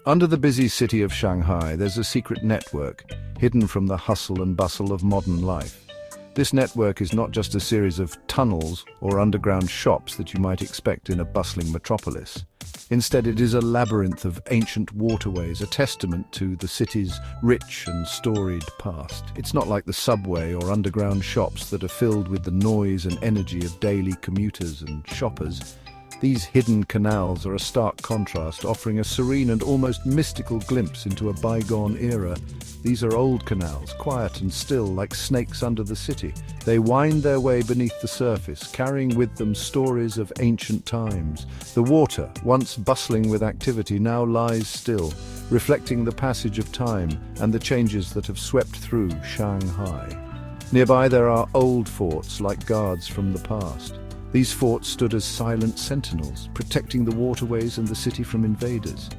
Under the busy city of Shanghai, there's a secret network, hidden from the hustle and bustle of modern life. This network is not just a series of tunnels or underground shops that you might expect in a bustling metropolis. Instead, it is a labyrinth of ancient waterways, a testament to the city's rich and storied past. It's not like the subway or underground shops that are filled with the noise and energy of daily commuters and shoppers. These hidden canals are a stark contrast, offering a serene and almost mystical glimpse into a bygone era. These are old canals, quiet and still, like snakes under the city. They wind their way beneath the surface, carrying with them stories of ancient times. The water, once bustling with activity, now lies still, reflecting the passage of time and the changes that have swept through Shanghai. Nearby there are old forts, like guards from the past. These forts stood as silent sentinels, protecting the waterways and the city from invaders.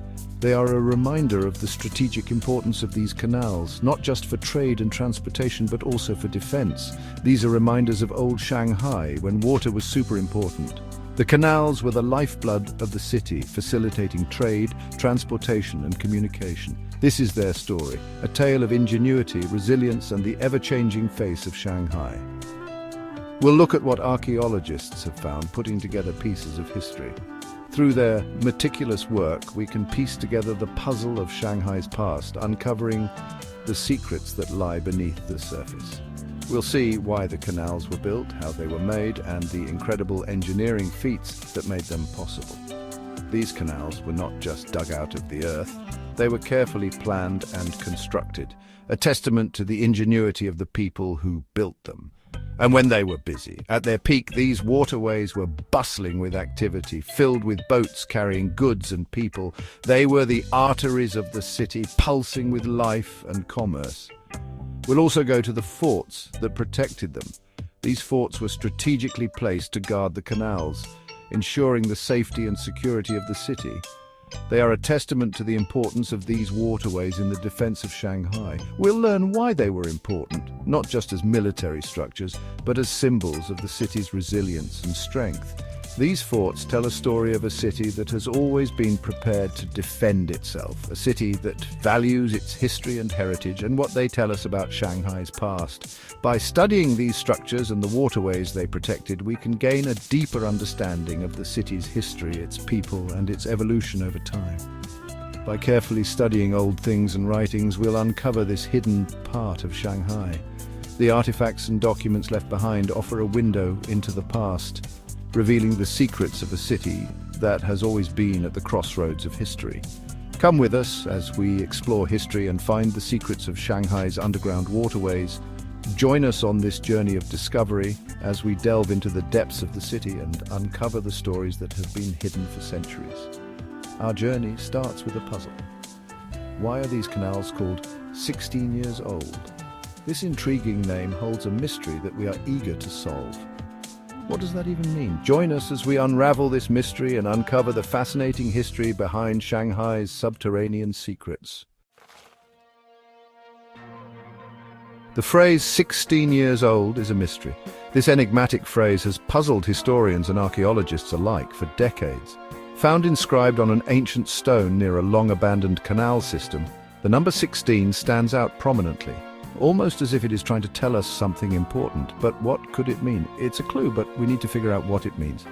They are a reminder of the strategic importance of these canals, not just for trade and transportation, but also for defense. These are reminders of old Shanghai, when water was super important. The canals were the lifeblood of the city, facilitating trade, transportation, and communication. This is their story, a tale of ingenuity, resilience, and the ever-changing face of Shanghai. We'll look at what archaeologists have found, putting together pieces of history. Through their meticulous work, we can piece together the puzzle of Shanghai's past, uncovering the secrets that lie beneath the surface. We'll see why the canals were built, how they were made, and the incredible engineering feats that made them possible. These canals were not just dug out of the earth, they were carefully planned and constructed, a testament to the ingenuity of the people who built them. And when they were busy, at their peak, these waterways were bustling with activity, filled with boats carrying goods and people. They were the arteries of the city, pulsing with life and commerce. We'll also go to the forts that protected them. These forts were strategically placed to guard the canals, ensuring the safety and security of the city. They are a testament to the importance of these waterways in the defense of Shanghai. We'll learn why they were important, not just as military structures, but as symbols of the city's resilience and strength. These forts tell a story of a city that has always been prepared to defend itself, a city that values its history and heritage, and what they tell us about Shanghai's past. By studying these structures and the waterways they protected, we can gain a deeper understanding of the city's history, its people, and its evolution over time. By carefully studying old things and writings, we'll uncover this hidden part of Shanghai. The artifacts and documents left behind offer a window into the past, revealing the secrets of a city that has always been at the crossroads of history. Come with us as we explore history and find the secrets of Shanghai's underground waterways. Join us on this journey of discovery as we delve into the depths of the city and uncover the stories that have been hidden for centuries. Our journey starts with a puzzle. Why are these canals called 16 years old? This intriguing name holds a mystery that we are eager to solve. What does that even mean? Join us as we unravel this mystery and uncover the fascinating history behind Shanghai's subterranean secrets. The phrase 16 years old is a mystery. This enigmatic phrase has puzzled historians and archaeologists alike for decades. Found inscribed on an ancient stone near a long-abandoned canal system, the number 16 stands out prominently, almost as if it is trying to tell us something important. But what could it mean? It's a clue, but we need to figure out what it means.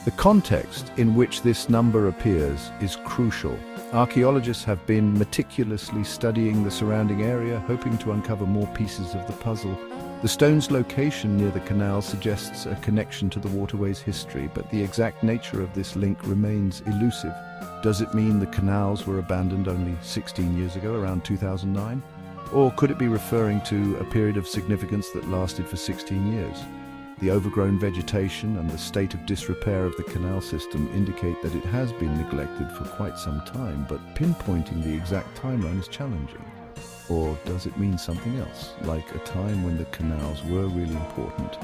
The context in which this number appears is crucial. Archaeologists have been meticulously studying the surrounding area, hoping to uncover more pieces of the puzzle. The stone's location near the canal suggests a connection to the waterway's history, but the exact nature of this link remains elusive. Does it mean the canals were abandoned only 16 years ago, around 2009? Or could it be referring to a period of significance that lasted for 16 years? The overgrown vegetation and the state of disrepair of the canal system indicate that it has been neglected for quite some time, but pinpointing the exact timeline is challenging. Or does it mean something else, like a time when the canals were really important?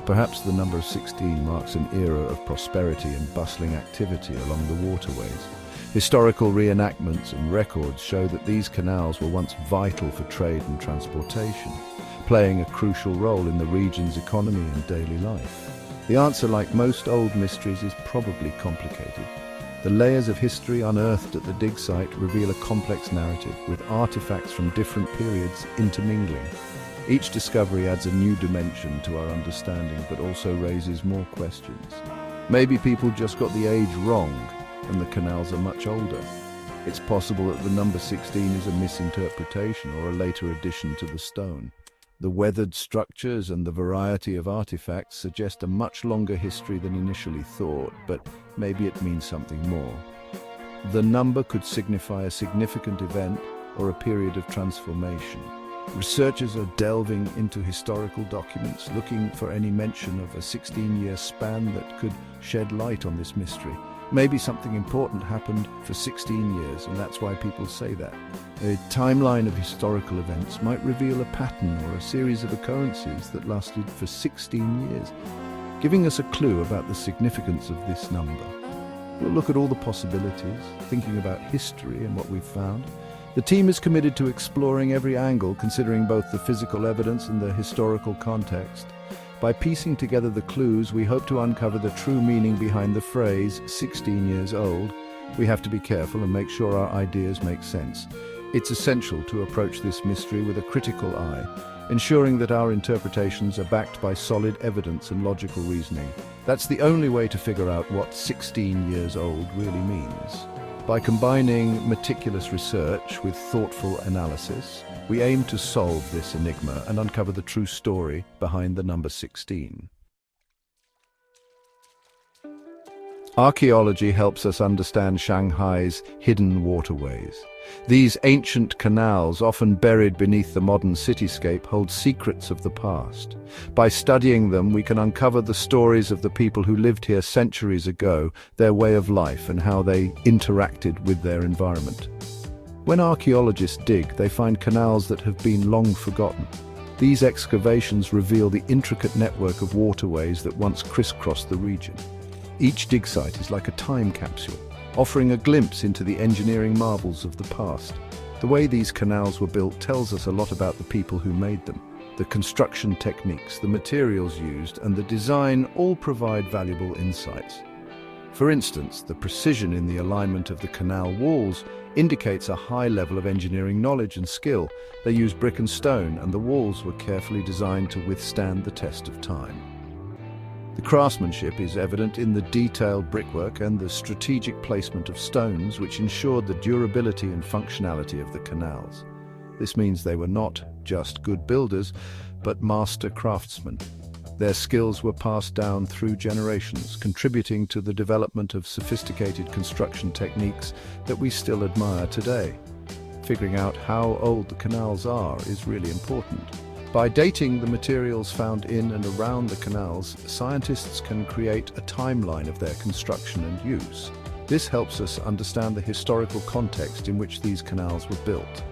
Perhaps the number 16 marks an era of prosperity and bustling activity along the waterways. Historical reenactments and records show that these canals were once vital for trade and transportation, playing a crucial role in the region's economy and daily life. The answer, like most old mysteries, is probably complicated. The layers of history unearthed at the dig site reveal a complex narrative, with artifacts from different periods intermingling. Each discovery adds a new dimension to our understanding, but also raises more questions. Maybe people just got the age wrong, and the canals are much older. It's possible that the number 16 is a misinterpretation or a later addition to the stone. The weathered structures and the variety of artifacts suggest a much longer history than initially thought, but maybe it means something more. The number could signify a significant event or a period of transformation. Researchers are delving into historical documents, looking for any mention of a 16-year span that could shed light on this mystery. Maybe something important happened for 16 years, and that's why people say that. A timeline of historical events might reveal a pattern or a series of occurrences that lasted for 16 years, giving us a clue about the significance of this number. We'll look at all the possibilities, thinking about history and what we've found. The team is committed to exploring every angle, considering both the physical evidence and the historical context. By piecing together the clues, we hope to uncover the true meaning behind the phrase 16 years old. We have to be careful and make sure our ideas make sense. It's essential to approach this mystery with a critical eye, ensuring that our interpretations are backed by solid evidence and logical reasoning. That's the only way to figure out what 16 years old really means. By combining meticulous research with thoughtful analysis, we aim to solve this enigma and uncover the true story behind the number 16. Archaeology helps us understand Shanghai's hidden waterways. These ancient canals, often buried beneath the modern cityscape, hold secrets of the past. By studying them, we can uncover the stories of the people who lived here centuries ago, their way of life, and how they interacted with their environment. When archaeologists dig, they find canals that have been long forgotten. These excavations reveal the intricate network of waterways that once crisscrossed the region. Each dig site is like a time capsule, offering a glimpse into the engineering marvels of the past. The way these canals were built tells us a lot about the people who made them. The construction techniques, the materials used, and the design all provide valuable insights. For instance, the precision in the alignment of the canal walls indicates a high level of engineering knowledge and skill. They used brick and stone, and the walls were carefully designed to withstand the test of time. The craftsmanship is evident in the detailed brickwork and the strategic placement of stones, which ensured the durability and functionality of the canals. This means they were not just good builders, but master craftsmen. Their skills were passed down through generations, contributing to the development of sophisticated construction techniques that we still admire today. Figuring out how old the canals are is really important. By dating the materials found in and around the canals, scientists can create a timeline of their construction and use. This helps us understand the historical context in which these canals were built.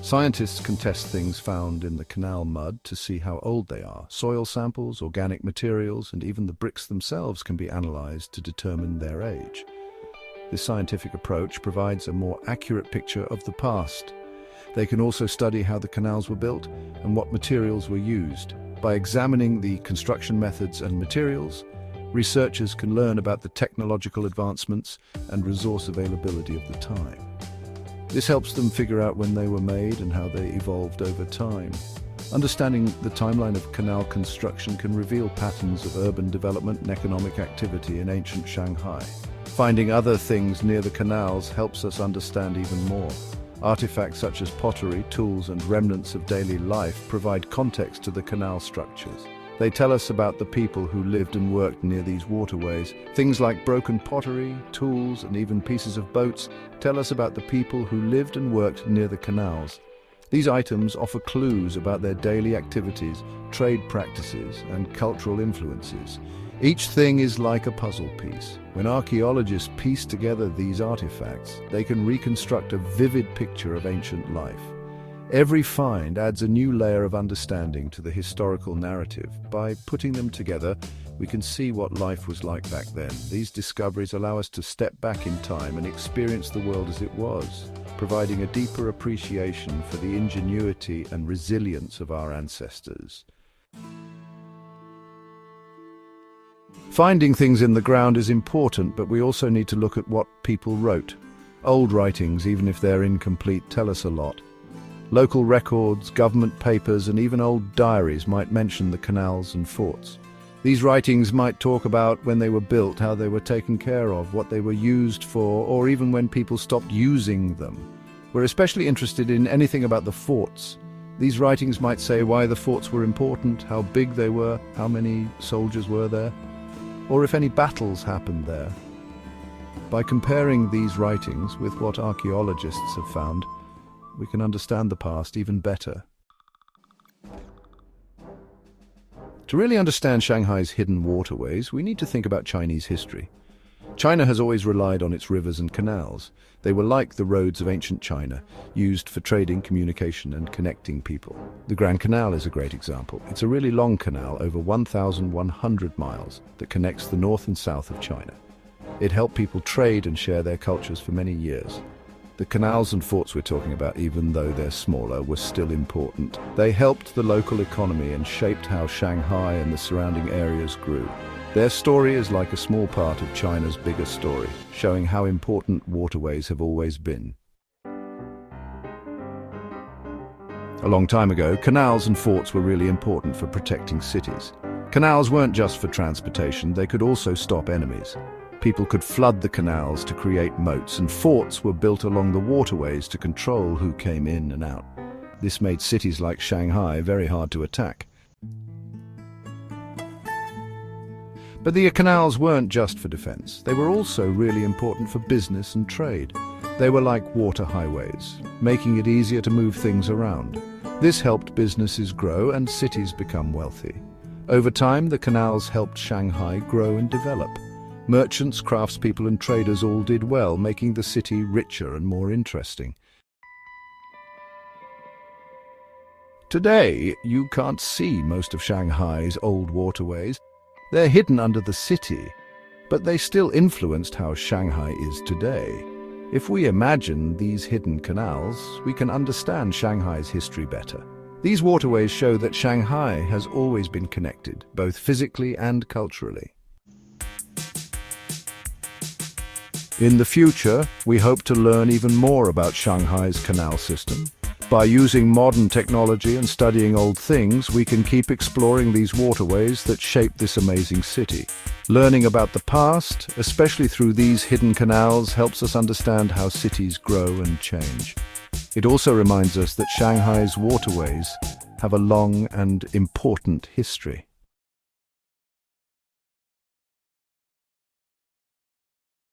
Scientists can test things found in the canal mud to see how old they are. Soil samples, organic materials, and even the bricks themselves can be analyzed to determine their age. This scientific approach provides a more accurate picture of the past. They can also study how the canals were built and what materials were used. By examining the construction methods and materials, researchers can learn about the technological advancements and resource availability of the time. This helps them figure out when they were made and how they evolved over time. Understanding the timeline of canal construction can reveal patterns of urban development and economic activity in ancient Shanghai. Finding other things near the canals helps us understand even more. Artifacts such as pottery, tools, and remnants of daily life provide context to the canal structures. They tell us about the people who lived and worked near these waterways. Things like broken pottery, tools, and even pieces of boats tell us about the people who lived and worked near the canals. These items offer clues about their daily activities, trade practices, and cultural influences. Each thing is like a puzzle piece. When archaeologists piece together these artifacts, they can reconstruct a vivid picture of ancient life. Every find adds a new layer of understanding to the historical narrative. By putting them together, we can see what life was like back then. These discoveries allow us to step back in time and experience the world as it was, providing a deeper appreciation for the ingenuity and resilience of our ancestors. Finding things in the ground is important, but we also need to look at what people wrote. Old writings, even if they're incomplete, tell us a lot. Local records, government papers, and even old diaries might mention the canals and forts. These writings might talk about when they were built, how they were taken care of, what they were used for, or even when people stopped using them. We're especially interested in anything about the forts. These writings might say why the forts were important, how big they were, how many soldiers were there, or if any battles happened there. By comparing these writings with what archaeologists have found, we can understand the past even better. To really understand Shanghai's hidden waterways, we need to think about Chinese history. China has always relied on its rivers and canals. They were like the roads of ancient China, used for trading, communication, and connecting people. The Grand Canal is a great example. It's a really long canal, over 1,100 miles, that connects the north and south of China. It helped people trade and share their cultures for many years. The canals and forts we're talking about, even though they're smaller, were still important. They helped the local economy and shaped how Shanghai and the surrounding areas grew. Their story is like a small part of China's bigger story, showing how important waterways have always been. A long time ago, canals and forts were really important for protecting cities. Canals weren't just for transportation, they could also stop enemies. People could flood the canals to create moats, and forts were built along the waterways to control who came in and out. This made cities like Shanghai very hard to attack. But the canals weren't just for defense. They were also really important for business and trade. They were like water highways, making it easier to move things around. This helped businesses grow and cities become wealthy. Over time, the canals helped Shanghai grow and develop. Merchants, craftspeople, and traders all did well, making the city richer and more interesting. Today, you can't see most of Shanghai's old waterways. They're hidden under the city, but they still influenced how Shanghai is today. If we imagine these hidden canals, we can understand Shanghai's history better. These waterways show that Shanghai has always been connected, both physically and culturally. In the future, we hope to learn even more about Shanghai's canal system. By using modern technology and studying old things, we can keep exploring these waterways that shape this amazing city. Learning about the past, especially through these hidden canals, helps us understand how cities grow and change. It also reminds us that Shanghai's waterways have a long and important history.